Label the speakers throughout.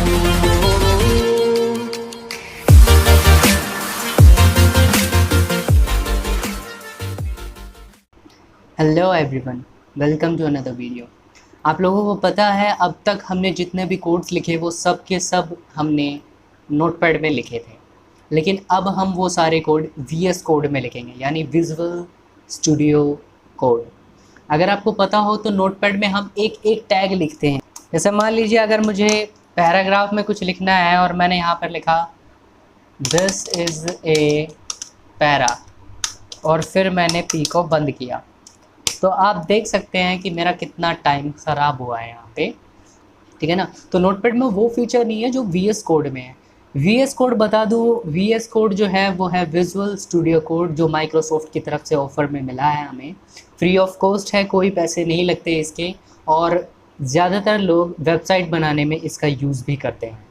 Speaker 1: Hello everyone, welcome to another video. आप लोगों को पता है अब तक हमने जितने भी कोड्स लिखे वो सब के सब हमने नोटपैड में लिखे थे, लेकिन अब हम वो सारे कोड वीएस कोड में लिखेंगे, यानी विजुअल स्टूडियो कोड। अगर आपको पता हो तो नोटपैड में हम एक एक टैग लिखते हैं। जैसे मान लीजिए अगर मुझे पैराग्राफ में कुछ लिखना है और मैंने यहाँ पर लिखा दिस इज़ ए पैरा और फिर मैंने पी को बंद किया, तो आप देख सकते हैं कि मेरा कितना टाइम ख़राब हुआ है यहाँ पे, ठीक है ना। तो नोटपैड में वो फीचर नहीं है जो वीएस कोड में है। वीएस कोड बता दूँ, वीएस कोड जो है वो है विजुअल स्टूडियो कोड, जो माइक्रोसॉफ्ट की तरफ से ऑफ़र में मिला है हमें, फ्री ऑफ कॉस्ट है, कोई पैसे नहीं लगते इसके, और ज़्यादातर लोग वेबसाइट बनाने में इसका यूज़ भी करते हैं,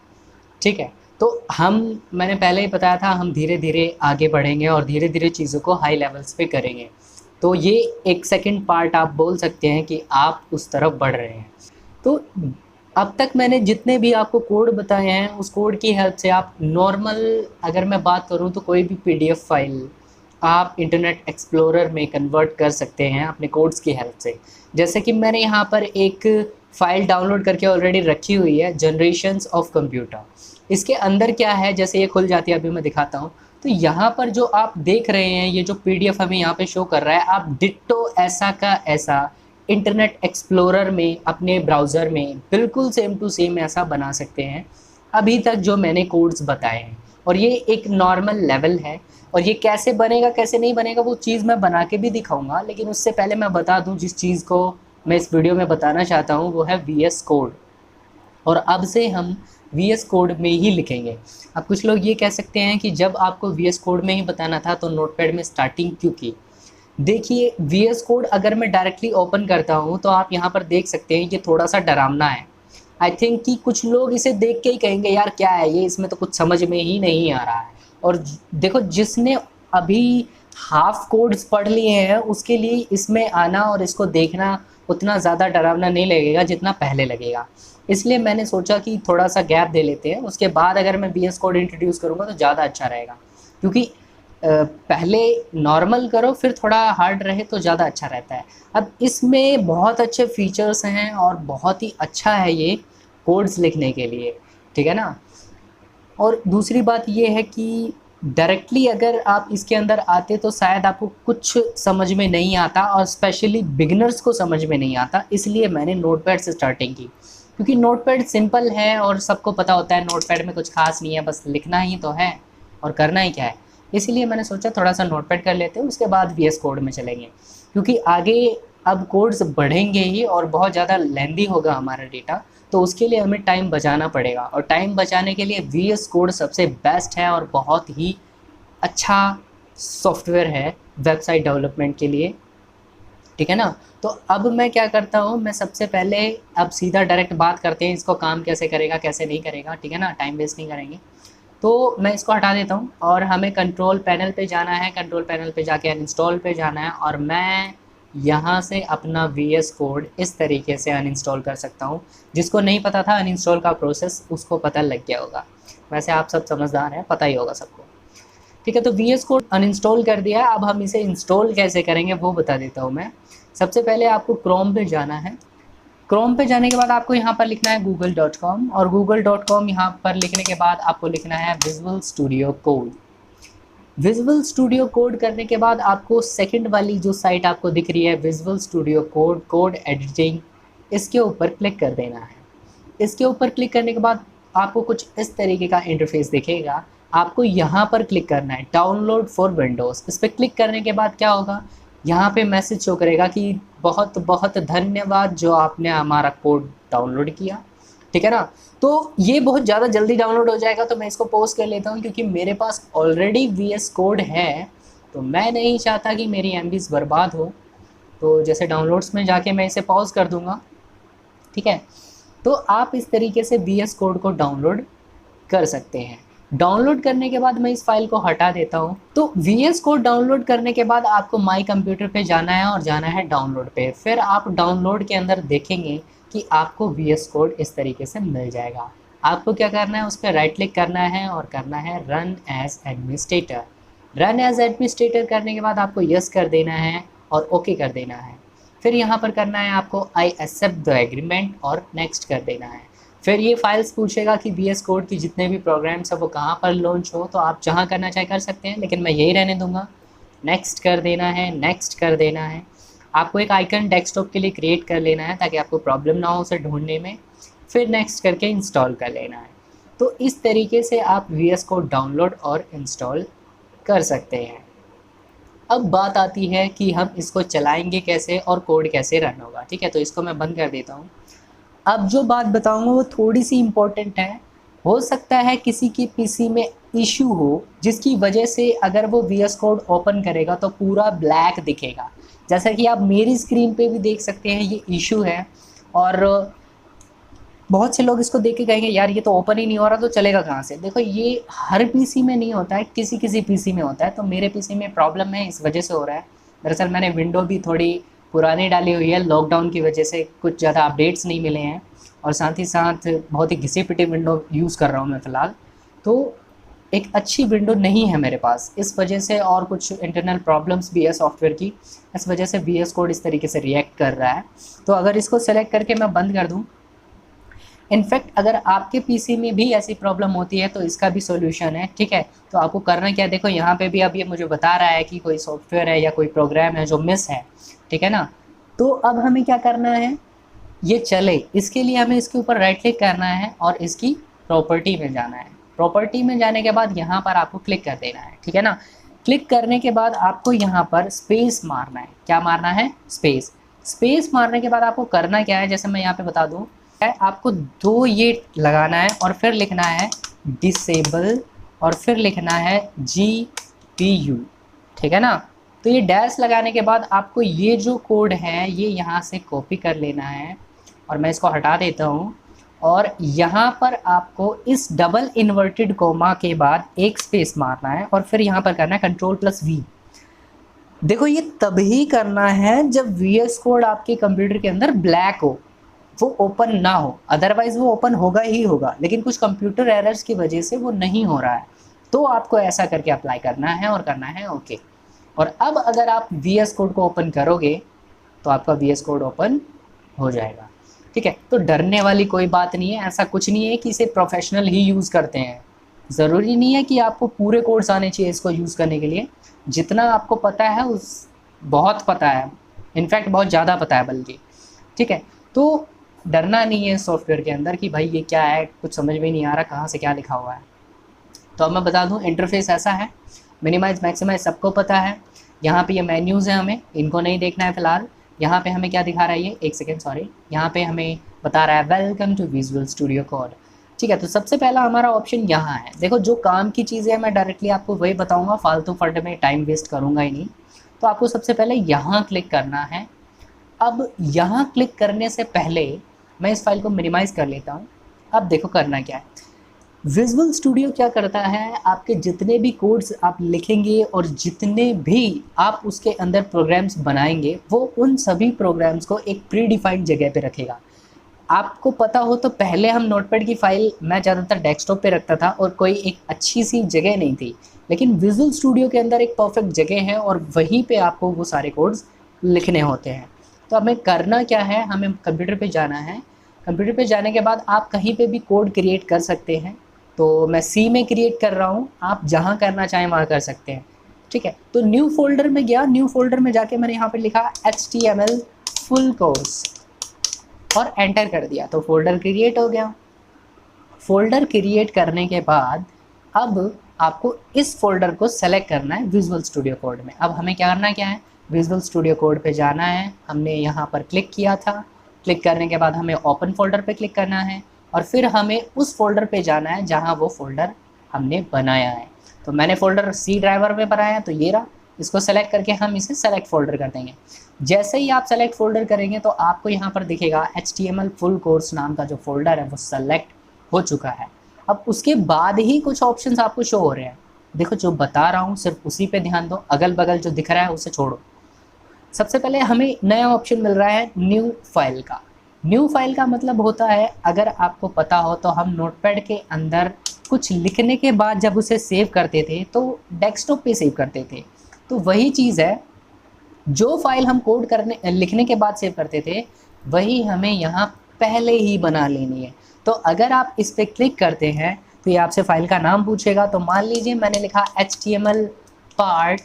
Speaker 1: ठीक है। तो मैंने पहले ही बताया था, हम धीरे धीरे आगे बढ़ेंगे और धीरे धीरे चीज़ों को हाई लेवल्स पे करेंगे। तो ये एक सेकंड पार्ट आप बोल सकते हैं कि आप उस तरफ बढ़ रहे हैं। तो अब तक मैंने जितने भी आपको कोड बताए हैं उस कोड की हेल्प से आप नॉर्मल, अगर मैं बात करूं तो कोई भी पीडीएफ फाइल आप इंटरनेट एक्सप्लोरर में कन्वर्ट कर सकते हैं अपने कोड्स की हेल्प से। जैसे कि मैंने यहाँ पर एक फ़ाइल डाउनलोड करके ऑलरेडी रखी हुई है, जनरेशंस ऑफ कंप्यूटर। इसके अंदर क्या है, जैसे ये खुल जाती है, अभी मैं दिखाता हूँ। तो यहाँ पर जो आप देख रहे हैं, ये जो पीडीएफ हमें यहाँ पे शो कर रहा है, आप डिट्टो ऐसा का ऐसा इंटरनेट एक्सप्लोरर में अपने ब्राउज़र में बिल्कुल सेम टू सेम ऐसा बना सकते हैं अभी तक जो मैंने कोड्स बताए हैं। और ये एक नॉर्मल लेवल है, और ये कैसे बनेगा कैसे नहीं बनेगा वो चीज़ मैं बना के भी दिखाऊंगा, लेकिन उससे पहले मैं बता दूं जिस चीज़ को मैं इस वीडियो में बताना चाहता हूँ वो है वीएस कोड। और अब से हम वीएस कोड में ही लिखेंगे। अब कुछ लोग ये कह सकते हैं कि जब आपको वीएस कोड में ही बताना था तो नोटपैड में स्टार्टिंग क्यों की। देखिए, वीएस कोड अगर मैं डायरेक्टली ओपन करता हूँ तो आप यहाँ पर देख सकते हैं ये थोड़ा सा डरावना है। आई थिंक कि कुछ लोग इसे देख के ही कहेंगे यार क्या है ये, इसमें तो कुछ समझ में ही नहीं आ रहा है। और देखो, जिसने अभी हाफ कोड्स पढ़ लिए हैं उसके लिए इसमें आना और इसको देखना उतना ज़्यादा डरावना नहीं लगेगा जितना पहले लगेगा। इसलिए मैंने सोचा कि थोड़ा सा गैप दे लेते हैं, उसके बाद अगर मैं वीएस कोड इंट्रोड्यूस करूँगा तो ज़्यादा अच्छा रहेगा। क्योंकि पहले नॉर्मल करो फिर थोड़ा हार्ड रहे तो ज़्यादा अच्छा रहता है। अब इसमें बहुत अच्छे फीचर्स हैं और बहुत ही अच्छा है ये कोड्स लिखने के लिए, ठीक है ना। और दूसरी बात ये है कि डायरेक्टली अगर आप इसके अंदर आते तो शायद आपको कुछ समझ में नहीं आता, और स्पेशली बिगिनर्स को समझ में नहीं आता। इसलिए मैंने नोटपैड से स्टार्टिंग की, क्योंकि नोटपैड सिंपल है और सबको पता होता है नोटपैड में कुछ खास नहीं है, बस लिखना ही तो है और करना ही क्या है। इसीलिए मैंने सोचा थोड़ा सा नोटपैड कर लेते हैं, उसके बाद वीएस कोड में चलेंगे, क्योंकि आगे अब कोड्स बढ़ेंगे ही और बहुत ज़्यादा लेंदी होगा हमारा डेटा, तो उसके लिए हमें टाइम बचाना पड़ेगा। और टाइम बचाने के लिए वीएस कोड सबसे बेस्ट है और बहुत ही अच्छा सॉफ्टवेयर है वेबसाइट डेवलपमेंट के लिए, ठीक है ना। तो अब मैं क्या करता हूँ, मैं सबसे पहले अब सीधा डायरेक्ट बात करते हैं इसको काम कैसे करेगा कैसे नहीं करेगा, ठीक है ना, टाइम वेस्ट नहीं करेंगे। तो मैं इसको हटा देता हूँ और हमें कंट्रोल पैनल पे जाना है, कंट्रोल पैनल पे जाके अनइंस्टॉल पे जाना है, और मैं यहाँ से अपना वीएस कोड इस तरीके से अनइंस्टॉल कर सकता हूँ। जिसको नहीं पता था अनइंस्टॉल का प्रोसेस उसको पता लग गया होगा, वैसे आप सब समझदार हैं, पता ही होगा सबको, ठीक है। तो वीएस कोड अनइंस्टॉल कर दिया है, अब हम इसे इंस्टॉल कैसे करेंगे वो बता देता हूँ मैं। सबसे पहले आपको क्रोम पे जाना है। क्रोम पे जाने के बाद आपको यहाँ पर लिखना है google.com, और google.com यहाँ पर लिखने के बाद आपको लिखना है visual studio code. Visual studio code करने के बाद आपको सेकंड वाली जो साइट आपको दिख रही है visual studio code code editing, इसके ऊपर क्लिक कर देना है। इसके ऊपर क्लिक करने के बाद आपको कुछ इस तरीके का इंटरफेस दिखेगा। आपको यहाँ पर क्लिक करना है डाउनलोड फॉर विंडोज़। इस पर क्लिक करने के बाद क्या होगा, यहाँ पे मैसेज शो करेगा कि बहुत बहुत धन्यवाद जो आपने हमारा कोड डाउनलोड किया, ठीक है ना। तो ये बहुत ज़्यादा जल्दी डाउनलोड हो जाएगा, तो मैं इसको पॉज कर लेता हूँ क्योंकि मेरे पास ऑलरेडी वीएस कोड है, तो मैं नहीं चाहता कि मेरी एमबीज़ बर्बाद हो। तो जैसे डाउनलोड्स में जाके मैं इसे पॉज कर दूँगा, ठीक है। तो आप इस तरीके से वीएस कोड को डाउनलोड कर सकते हैं। डाउनलोड करने के बाद मैं इस फाइल को हटा देता हूँ। तो वीएस कोड डाउनलोड करने के बाद आपको माई कंप्यूटर पे जाना है और जाना है डाउनलोड पे। फिर आप डाउनलोड के अंदर देखेंगे कि आपको वीएस कोड इस तरीके से मिल जाएगा। आपको क्या करना है, उस पर राइट क्लिक करना है और करना है run as administrator. Run as administrator करने के बाद आपको यस कर देना है और ओके कर देना है। फिर यहाँ पर करना है आपको आई एक्सेप्ट द एग्रीमेंट और नेक्स्ट कर देना है। फिर ये फाइल्स पूछेगा कि वी एस कोड की जितने भी प्रोग्राम्स हैं वो कहाँ पर लॉन्च हो, तो आप जहाँ करना चाहे कर सकते हैं, लेकिन मैं यही रहने दूंगा। नेक्स्ट कर देना है, नेक्स्ट कर देना है। आपको एक आइकन डेस्कटॉप के लिए क्रिएट कर लेना है ताकि आपको प्रॉब्लम ना हो उसे ढूंढने में। फिर नेक्स्ट करके इंस्टॉल कर लेना है। तो इस तरीके से आप वी एस कोड डाउनलोड और इंस्टॉल कर सकते हैं। अब बात आती है कि हम इसको चलाएंगे कैसे और कोड कैसे रन होगा। ठीक है, तो इसको मैं बंद कर देता हूँ। अब जो बात बताऊँगा वो थोड़ी सी इम्पोर्टेंट है। हो सकता है किसी की पीसी में इशू हो जिसकी वजह से अगर वो वी एस कोड ओपन करेगा तो पूरा ब्लैक दिखेगा। जैसा कि आप मेरी स्क्रीन पे भी देख सकते हैं ये इशू है, और बहुत से लोग इसको देख के कहेंगे यार ये तो ओपन ही नहीं हो रहा, तो चलेगा कहाँ से। देखो ये हर पीसी में नहीं होता है, किसी किसी पीसी में होता है। तो मेरे पीसी में प्रॉब्लम है, इस वजह से हो रहा है। दरअसल मैंने विंडो भी थोड़ी पुरानी डाली हुई है, लॉकडाउन की वजह से कुछ ज़्यादा अपडेट्स नहीं मिले हैं, और साथ ही साथ बहुत ही घिसी पिटी विंडो यूज़ कर रहा हूँ मैं फ़िलहाल। तो एक अच्छी विंडो नहीं है मेरे पास, इस वजह से, और कुछ इंटरनल प्रॉब्लम्स भी है सॉफ्टवेयर की, इस वजह से वी एस कोड इस तरीके से रिएक्ट कर रहा है। तो अगर इसको सेलेक्ट करके मैं बंद कर दूँ, इनफैक्ट अगर आपके पीसी में भी ऐसी प्रॉब्लम होती है तो इसका भी सॉल्यूशन है। ठीक है, तो आपको करना क्या है, देखो यहाँ पे भी अब ये मुझे बता रहा है कि कोई सॉफ्टवेयर है या कोई प्रोग्राम है जो मिस है। ठीक है ना, तो अब हमें क्या करना है, ये चले इसके लिए हमें इसके ऊपर राइट क्लिक करना है और इसकी प्रॉपर्टी में जाना है। प्रॉपर्टी में जाने के बाद यहाँ पर आपको क्लिक कर देना है। ठीक है ना, क्लिक करने के बाद आपको यहाँ पर स्पेस मारना है। क्या मारना है, स्पेस। स्पेस मारने के बाद आपको करना क्या है, जैसे मैं यहाँ पे बता दूँ, आपको दो ये लगाना है और फिर लिखना है डिसेबल और फिर लिखना है GPU। ठीक है ना, तो ये डैश लगाने के बाद आपको ये जो कोड है ये यहाँ से कॉपी कर लेना है, और मैं इसको हटा देता हूँ। और यहाँ पर आपको इस डबल इन्वर्टेड कोमा के बाद एक स्पेस मारना है और फिर यहाँ पर करना है Ctrl+V। देखो ये तभी करना है जब वी एस कोड आपके कंप्यूटर के अंदर ब्लैक हो, वो ओपन ना हो, अदरवाइज़ वो ओपन होगा ही होगा, लेकिन कुछ कंप्यूटर एरर्स की वजह से वो नहीं हो रहा है। तो आपको ऐसा करके अप्लाई करना है और करना है ओके। और अब अगर आप वी एस कोड को ओपन करोगे तो आपका वी एस कोड ओपन हो जाएगा। ठीक है, तो डरने वाली कोई बात नहीं है, ऐसा कुछ नहीं है कि इसे प्रोफेशनल ही यूज़ करते हैं। ज़रूरी नहीं है कि आपको पूरे कोड्स आने चाहिए इसको यूज़ करने के लिए। जितना आपको पता है उस बहुत पता है, इनफैक्ट बहुत ज़्यादा पता है बल्कि। ठीक है, तो डरना नहीं है सॉफ्टवेयर के अंदर कि भाई ये क्या है, कुछ समझ में नहीं आ रहा कहाँ से क्या लिखा हुआ है। तो अब मैं बता दूं, इंटरफेस ऐसा है, मिनिमाइज मैक्सिमाइज सबको पता है। यहाँ पे ये मेन्यूज़ हैं, हमें इनको नहीं देखना है फ़िलहाल। यहाँ पे हमें क्या दिखा रहा है, ये एक सेकेंड सॉरी, यहाँ पे हमें बता रहा है welcome to visual studio code. ठीक है, तो सबसे पहला हमारा ऑप्शन यहाँ है। देखो जो काम की चीज़ें हैं मैं डायरेक्टली आपको वही बताऊँगा, फालतू फंड में टाइम वेस्ट करूँगा ही नहीं। तो आपको सबसे पहले यहाँ क्लिक करना है। अब यहाँ क्लिक करने से पहले मैं इस फाइल को मिनिमाइज़ कर लेता हूँ। अब देखो करना क्या है, विजुअल स्टूडियो क्या करता है, आपके जितने भी कोड्स आप लिखेंगे और जितने भी आप उसके अंदर प्रोग्राम्स बनाएंगे वो उन सभी प्रोग्राम्स को एक प्री डिफाइंड जगह पे रखेगा। आपको पता हो तो पहले हम नोटपैड की फ़ाइल मैं ज़्यादातर डेस्कटॉप पे रखता था और कोई एक अच्छी सी जगह नहीं थी, लेकिन विजुअल स्टूडियो के अंदर एक परफेक्ट जगह है और वहीं पे आपको वो सारे कोड्स लिखने होते हैं। तो हमें करना क्या है, हमें कंप्यूटर पे जाना है। कंप्यूटर पे जाने के बाद आप कहीं पे भी कोड क्रिएट कर सकते हैं। तो मैं सी में क्रिएट कर रहा हूँ, आप जहाँ करना चाहें वहाँ कर सकते हैं। ठीक है, तो न्यू फोल्डर में गया, न्यू फोल्डर में जाके मैंने यहाँ पे लिखा HTML फुल कोर्स और एंटर कर दिया, तो फोल्डर क्रिएट हो गया। फोल्डर क्रिएट करने के बाद अब आपको इस फोल्डर को सेलेक्ट करना है विजुअल स्टूडियो कोड में। अब हमें क्या करना क्या है, विजुअल स्टूडियो कोड पे जाना है। हमने यहाँ पर क्लिक किया था, क्लिक करने के बाद हमें ओपन फोल्डर पे क्लिक करना है और फिर हमें उस फोल्डर पे जाना है जहाँ वो फोल्डर हमने बनाया है। तो मैंने फोल्डर सी ड्राइवर में बनाया है, तो ये रहा। इसको सेलेक्ट करके हम इसे सेलेक्ट फोल्डर कर देंगे। जैसे ही आप सेलेक्ट फोल्डर करेंगे तो आपको यहाँ पर दिखेगा HTML फुल कोर्स नाम का जो फोल्डर है वो सेलेक्ट हो चुका है। अब उसके बाद ही कुछ ऑप्शंस आपको शो हो रहे हैं। देखो जो बता रहा हूँ सिर्फ उसी पे ध्यान दो, अगल बगल जो दिख रहा है उसे छोड़ो। सबसे पहले हमें नया ऑप्शन मिल रहा है न्यू फाइल का। न्यू फाइल का मतलब होता है, अगर आपको पता हो तो हम नोटपैड के अंदर कुछ लिखने के बाद जब उसे सेव करते थे तो डेस्कटॉप पे सेव करते थे। तो वही चीज़ है, जो फाइल हम कोड करने लिखने के बाद सेव करते थे वही हमें यहाँ पहले ही बना लेनी है। तो अगर आप इस पर क्लिक करते हैं तो ये आपसे फाइल का नाम पूछेगा। तो मान लीजिए मैंने लिखा HTML पार्ट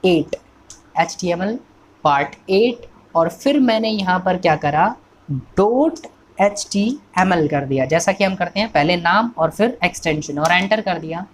Speaker 1: 8, HTML पार्ट 8, और फिर मैंने यहाँ पर क्या करा, .html कर दिया, जैसा कि हम करते हैं, पहले नाम और फिर एक्सटेंशन, और एंटर कर दिया।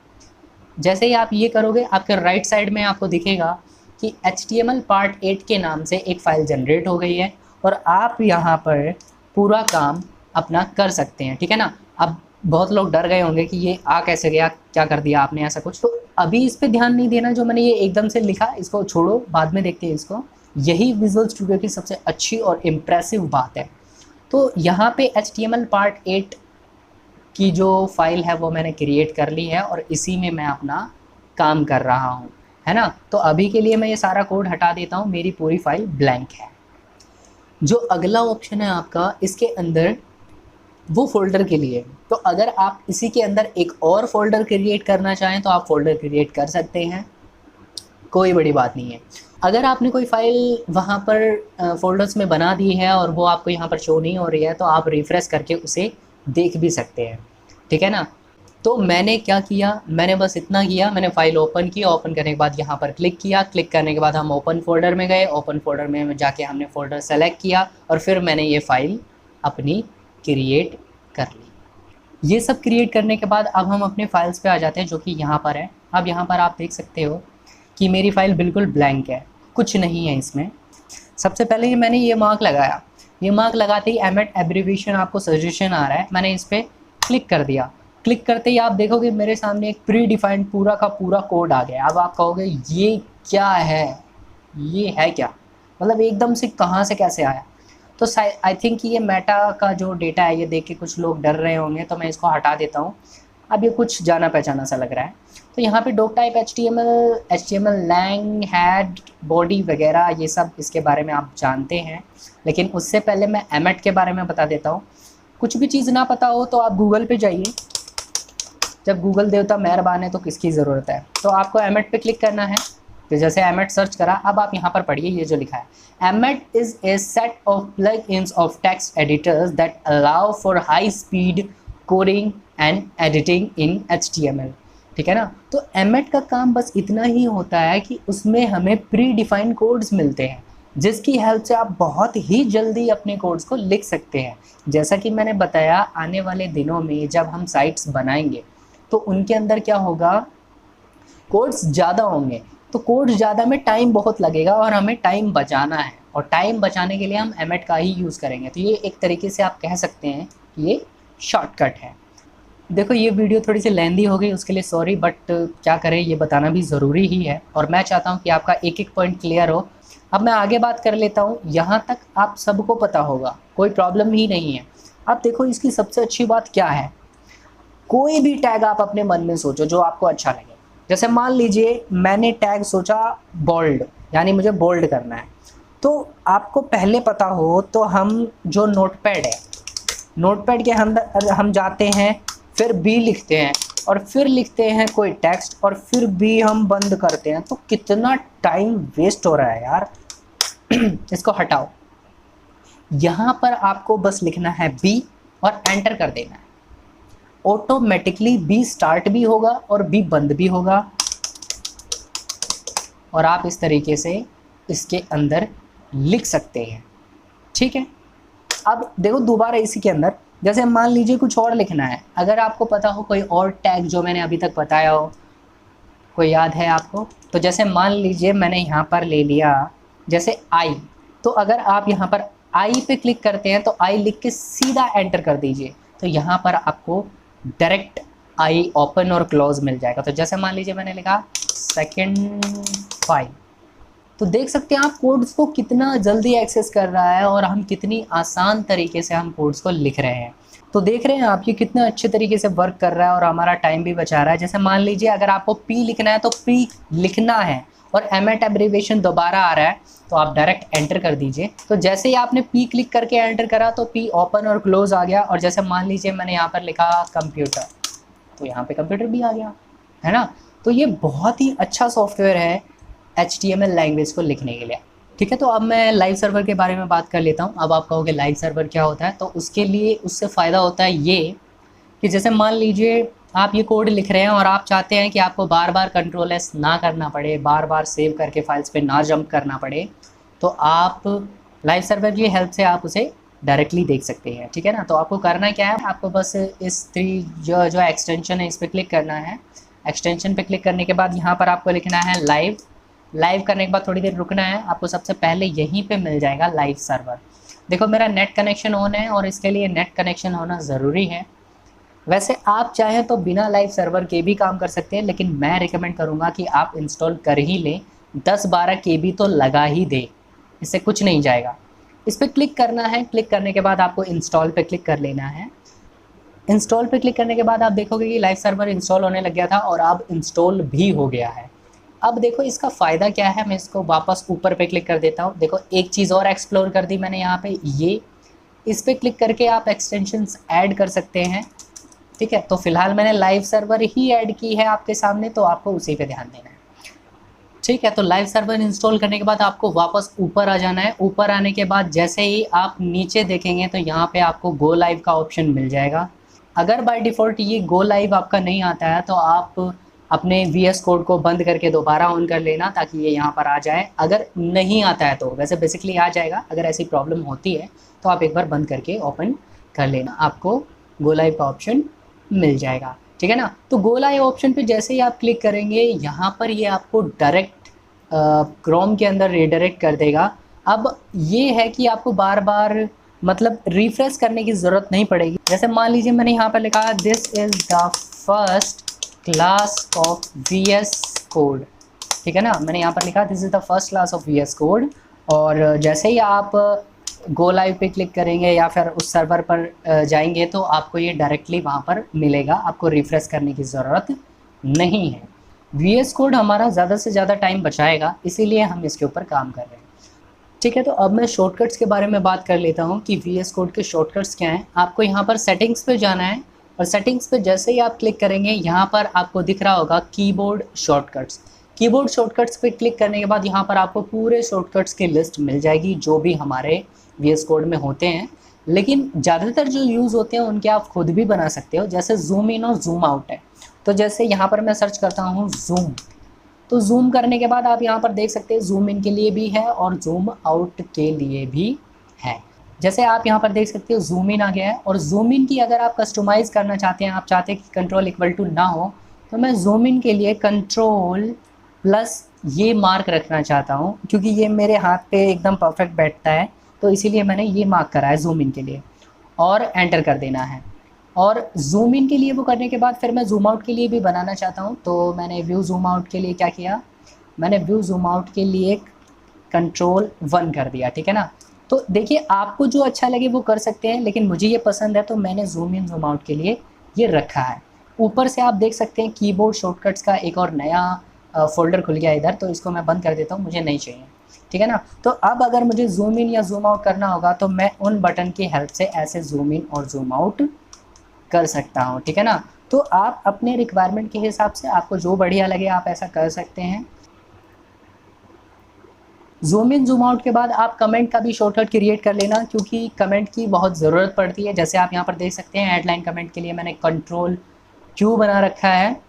Speaker 1: जैसे ही आप ये करोगे आपके राइट साइड में आपको दिखेगा कि HTML पार्ट 8 के नाम से एक फ़ाइल जनरेट हो गई है और आप यहाँ पर पूरा काम अपना कर सकते हैं, ठीक है ना। अब बहुत लोग डर गए होंगे कि ये आ कैसे गया, क्या कर दिया आपने ऐसा कुछ। तो अभी इस पे ध्यान नहीं देना, जो मैंने ये एकदम से लिखा इसको छोड़ो, बाद में देखते हैं इसको। यही विजुअल स्टूडियो की सबसे अच्छी और इम्प्रेसिव बात है। तो यहाँ पे HTML पार्ट 8 की जो फाइल है वो मैंने क्रिएट कर ली है और इसी में मैं अपना काम कर रहा हूँ, है ना। तो अभी के लिए मैं ये सारा कोड हटा देता हूँ, मेरी पूरी फाइल ब्लैंक है। जो अगला ऑप्शन है आपका, इसके अंदर वो फोल्डर के लिए, तो अगर आप इसी के अंदर एक और फोल्डर क्रिएट करना चाहें तो आप फोल्डर क्रिएट कर सकते हैं, कोई बड़ी बात नहीं है। अगर आपने कोई फ़ाइल वहाँ पर फ़ोल्डर्स में बना दी है और वो आपको यहाँ पर शो नहीं हो रही है तो आप रिफ़्रेश करके उसे देख भी सकते हैं, ठीक है ना। तो मैंने क्या किया, मैंने बस इतना किया, मैंने फ़ाइल ओपन की, ओपन करने के बाद यहाँ पर क्लिक किया, क्लिक करने के बाद हम ओपन फोल्डर में गए, ओपन फोल्डर में जाके हमने फ़ोल्डर सेलेक्ट किया और फिर मैंने ये फ़ाइल अपनी क्रिएट कर ली। ये सब क्रिएट करने के बाद अब हम अपने फाइल्स पे आ जाते हैं, जो कि यहाँ पर है। अब यहाँ पर आप देख सकते हो कि मेरी फ़ाइल बिल्कुल ब्लैंक है, कुछ नहीं है इसमें। सबसे पहले मैंने ये मार्क लगाया, ये मार्क लगाते ही एमेट एब्रीविएशन आपको सजेशन आ रहा है, मैंने इस पर क्लिक कर दिया। क्लिक करते ही आप देखोगे मेरे सामने एक प्री डिफाइंड पूरा का पूरा कोड आ गया। अब आप कहोगे ये क्या है, ये है क्या, मतलब एकदम से कहाँ से कैसे आया। तो आई थिंक ये मेटा का जो डेटा है ये देख के कुछ लोग डर रहे होंगे, तो मैं इसको हटा देता हूँ। अब ये कुछ जाना पहचाना सा लग रहा है। तो यहाँ पे doctype HTML lang head body वगैरह ये सब इसके बारे में आप जानते हैं, लेकिन उससे पहले मैं एमेट के बारे में बता देता हूँ। कुछ भी चीज़ ना पता हो तो आप गूगल पे जाइए, जब गूगल देवता मेहरबान है तो किसकी ज़रूरत है। तो आपको एमेट पे क्लिक करना है। तो जैसे एमेट सर्च करा, अब आप यहाँ पर पढ़िए ये जो लिखा है, Emmet is a set of plugins of text editors that allow for high speed coding and editing in HTML, ठीक है ना। तो एमेट का काम बस इतना ही होता है कि उसमें हमें प्री डिफाइंड कोड्स मिलते हैं, जिसकी हेल्प से आप बहुत ही जल्दी अपने कोड्स को लिख सकते हैं। जैसा कि मैंने बताया, आने वाले दिनों में जब हम साइट्स बनाएंगे तो उनके अंदर क्या होगा, कोड्स ज़्यादा होंगे, तो कोड्स ज़्यादा में टाइम बहुत लगेगा और हमें टाइम बचाना है, और टाइम बचाने के लिए हम एमेट का ही यूज़ करेंगे। तो ये एक तरीके से आप कह सकते हैं कि ये शॉर्टकट है। देखो ये वीडियो थोड़ी सी लेंदी हो गई, उसके लिए सॉरी, बट क्या करें, ये बताना भी ज़रूरी ही है और मैं चाहता हूँ कि आपका एक एक पॉइंट क्लियर हो। अब मैं आगे बात कर लेता हूँ, यहाँ तक आप सबको पता होगा, कोई प्रॉब्लम ही नहीं है। अब देखो इसकी सबसे अच्छी बात क्या है, कोई भी टैग आप अपने मन में सोचो जो आपको अच्छा लगे। जैसे मान लीजिए मैंने टैग सोचा बोल्ड, यानी मुझे बोल्ड करना है। तो आपको पहले पता हो तो हम जो नोटपैड है, नोटपैड के अंदर हम जाते हैं, फिर बी लिखते हैं और फिर लिखते हैं कोई टेक्स्ट और फिर भी हम बंद करते हैं। तो कितना टाइम वेस्ट हो रहा है यार। इसको हटाओ, यहाँ पर आपको बस लिखना है बी और एंटर कर देना है। ऑटोमेटिकली बी स्टार्ट भी होगा और बी बंद भी होगा, और आप इस तरीके से इसके अंदर लिख सकते हैं, ठीक है। अब देखो दोबारा इसी के अंदर, जैसे मान लीजिए कुछ और लिखना है, अगर आपको पता हो कोई और टैग जो मैंने अभी तक बताया हो, कोई याद है आपको। तो जैसे मान लीजिए मैंने यहाँ पर ले लिया जैसे आई, तो अगर आप यहाँ पर आई पे क्लिक करते हैं तो आई लिख के सीधा एंटर कर दीजिए, तो यहाँ पर आपको डायरेक्ट आई ओपन और क्लोज मिल जाएगा। तो जैसे मान लीजिए मैंने लिखा सेकंड फाइल, तो देख सकते हैं आप कोड्स को कितना जल्दी एक्सेस कर रहा है और हम कितनी आसान तरीके से हम कोड्स को लिख रहे हैं। तो देख रहे हैं आप ये कितने अच्छे तरीके से वर्क कर रहा है और हमारा टाइम भी बचा रहा है। जैसे मान लीजिए अगर आपको पी लिखना है तो पी लिखना है और एमएट एब्रीविएशन दोबारा आ रहा है तो आप डायरेक्ट एंटर कर दीजिए। तो जैसे ही आपने पी क्लिक करके एंटर करा तो पी ओपन और क्लोज आ गया। और जैसे मान लीजिए मैंने यहाँ पर लिखा कंप्यूटर, तो यहाँ पे कंप्यूटर भी आ गया, है ना। तो ये बहुत ही अच्छा सॉफ्टवेयर है HTML लैंग्वेज को लिखने के लिए। ठीक है, तो अब मैं लाइव सर्वर के बारे में बात कर लेता हूँ। अब आप कहोगे लाइव सर्वर क्या होता है, तो उसके लिए उससे फ़ायदा होता है ये कि जैसे मान लीजिए आप ये कोड लिख रहे हैं और आप चाहते हैं कि आपको बार बार Ctrl+S ना करना पड़े, बार बार सेव करके फाइल्स पे ना जंप करना पड़े, तो आप लाइव सर्वर की हेल्प से आप उसे डायरेक्टली देख सकते हैं। ठीक है ना। तो आपको करना क्या है, आपको बस इस जो एक्सटेंशन है इस पर क्लिक करना है। एक्सटेंशन पे क्लिक करने के बाद यहाँ पर आपको लिखना है लाइव। लाइव करने के बाद थोड़ी देर रुकना है। आपको सबसे पहले यहीं पे मिल जाएगा लाइव सर्वर। देखो मेरा नेट कनेक्शन ऑन है और इसके लिए नेट कनेक्शन होना ज़रूरी है। वैसे आप चाहें तो बिना लाइव सर्वर के भी काम कर सकते हैं, लेकिन मैं रिकमेंड करूँगा कि आप इंस्टॉल कर ही लें। 10-12 KB तो लगा ही दे, इससे कुछ नहीं जाएगा। इस पर क्लिक करना है। क्लिक करने के बाद आपको इंस्टॉल पे क्लिक कर लेना है। इंस्टॉल पे क्लिक करने के बाद आप देखोगे कि लाइव सर्वर इंस्टॉल होने लग गया था और अब इंस्टॉल भी हो गया है। अब देखो इसका फ़ायदा क्या है, मैं इसको वापस ऊपर पे क्लिक कर देता हूँ। देखो एक चीज़ और एक्सप्लोर कर दी मैंने यहाँ पे, ये इस पर क्लिक करके आप एक्सटेंशंस ऐड कर सकते हैं। ठीक है, तो फिलहाल मैंने लाइव सर्वर ही ऐड की है आपके सामने, तो आपको उसी पे ध्यान देना है। ठीक है, तो लाइव सर्वर इंस्टॉल करने के बाद आपको वापस ऊपर आ जाना है। ऊपर आने के बाद जैसे ही आप नीचे देखेंगे तो यहाँ पे आपको गो लाइव का ऑप्शन मिल जाएगा। अगर बाय डिफ़ॉल्ट ये गो लाइव आपका नहीं आता है तो आप अपने VS कोड को बंद करके दोबारा ऑन कर लेना ताकि ये यहाँ पर आ जाए। अगर नहीं आता है तो वैसे बेसिकली आ जाएगा, अगर ऐसी प्रॉब्लम होती है तो आप एक बार बंद करके ओपन कर लेना, आपको गो लाइव का ऑप्शन मिल जाएगा। ठीक है ना। तो गो लाइव ऑप्शन पे जैसे ही आप क्लिक करेंगे यहाँ पर ये आपको डायरेक्ट क्रोम के अंदर रीडायरेक्ट कर देगा। अब ये है कि आपको बार बार मतलब रिफ्रेश करने की ज़रूरत नहीं पड़ेगी। जैसे मान लीजिए मैंने यहाँ पर लिखा this is the first class of VS code. ठीक है ना, मैंने यहाँ पर लिखा this is the first class of VS code. और जैसे ही आप गो लाइव पे क्लिक करेंगे या फिर उस सर्वर पर जाएंगे तो आपको ये डायरेक्टली वहाँ पर मिलेगा, आपको रिफ़्रेश करने की ज़रूरत नहीं है। VS कोड हमारा ज़्यादा से ज़्यादा टाइम बचाएगा, इसीलिए हम इसके ऊपर काम कर रहे हैं। ठीक है, तो अब मैं शॉर्टकट्स के बारे में बात कर लेता हूँ कि VS कोड के शॉर्टकट्स क्या हैं। आपको यहाँ पर सेटिंग्स पे जाना है और सेटिंग्स पे जैसे ही आप क्लिक करेंगे यहाँ पर आपको दिख रहा होगा कीबोर्ड शॉर्टकट्स। कीबोर्ड शॉर्टकट्स पे क्लिक करने के बाद यहाँ पर आपको पूरे शॉर्टकट्स की लिस्ट मिल जाएगी जो भी हमारे VS कोड में होते हैं, लेकिन ज़्यादातर जो यूज़ होते हैं उनके आप खुद भी बना सकते हो। जैसे जूम इन और जूम आउट है, तो जैसे यहाँ पर मैं सर्च करता हूँ जूम, तो जूम करने के बाद आप यहाँ पर देख सकते हैं जूम इन के लिए भी है और जूम आउट के लिए भी है। जैसे आप यहाँ पर देख सकते हो जूम इन आ गया है। और जूम इन की अगर आप कस्टमाइज़ करना चाहते हैं, आप चाहते हैं कि कंट्रोल = ना हो, तो मैं जूम इन के लिए Ctrl+ ये मार्क रखना चाहता हूँ क्योंकि ये मेरे हाथ पे एकदम परफेक्ट बैठता है, तो इसीलिए मैंने ये मार्क करा है जूम इन के लिए और एंटर कर देना है। और जूम इन के लिए वो करने के बाद फिर मैं जूम आउट के लिए भी बनाना चाहता हूँ, तो मैंने व्यू जूम आउट के लिए क्या किया, मैंने व्यू जूम आउट के लिए Ctrl+1 कर दिया। ठीक है ना। तो देखिए आपको जो अच्छा लगे वो कर सकते हैं, लेकिन मुझे ये पसंद है तो मैंने जूम इन जूम आउट के लिए ये रखा है। ऊपर से आप देख सकते हैं कीबोर्ड शॉर्टकट्स का एक और नया फ़ोल्डर खुल गया इधर, तो इसको मैं बंद कर देता हूँ, मुझे नहीं चाहिए। ठीक है ना। तो अब अगर मुझे जूम इन या जूम आउट करना होगा तो मैं उन बटन की हेल्प से ऐसे जूम इन और जूम आउट कर सकता हूँ। ठीक है ना। तो आप अपने रिक्वायरमेंट के हिसाब से आपको जो बढ़िया लगे आप ऐसा कर सकते हैं। जूम इन जूम आउट के बाद आप कमेंट का भी शॉर्टकट क्रिएट कर लेना, क्योंकि कमेंट की बहुत ज़रूरत पड़ती है। जैसे आप यहाँ पर देख सकते हैं हेडलाइन कमेंट के लिए मैंने Ctrl+Q बना रखा है।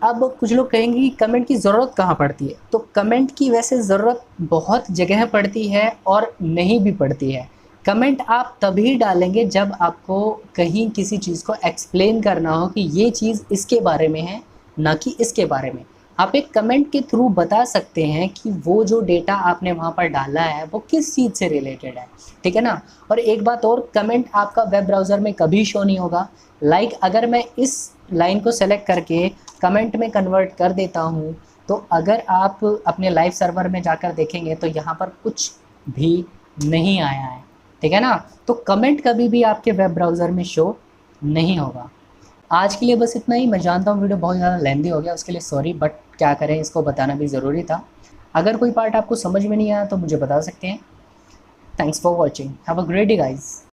Speaker 1: अब कुछ लोग कहेंगे कि कमेंट की ज़रूरत कहाँ पड़ती है, तो कमेंट की वैसे ज़रूरत बहुत जगह पड़ती है और नहीं भी पड़ती है। कमेंट आप तभी डालेंगे जब आपको कहीं किसी चीज़ को एक्सप्लेन करना हो कि ये चीज़ इसके बारे में है, ना कि इसके बारे में। आप एक कमेंट के थ्रू बता सकते हैं कि वो जो डेटा आपने वहाँ पर डाला है वो किस चीज़ से रिलेटेड है। ठीक है ना। और एक बात और, कमेंट आपका वेब ब्राउज़र में कभी शो नहीं होगा। लाइक अगर मैं इस लाइन को सेलेक्ट करके कमेंट में कन्वर्ट कर देता हूँ, तो अगर आप अपने लाइव सर्वर में जाकर देखेंगे तो यहाँ पर कुछ भी नहीं आया है। ठीक है ना। तो कमेंट कभी भी आपके वेब ब्राउज़र में शो नहीं होगा। आज के लिए बस इतना ही। मैं जानता हूँ वीडियो बहुत ज़्यादा लेंदी हो गया, उसके लिए सॉरी, बट क्या करें, इसको बताना भी ज़रूरी था। अगर कोई पार्ट आपको समझ में नहीं आया तो मुझे बता सकते हैं। Thanks for watching, have a great day guys.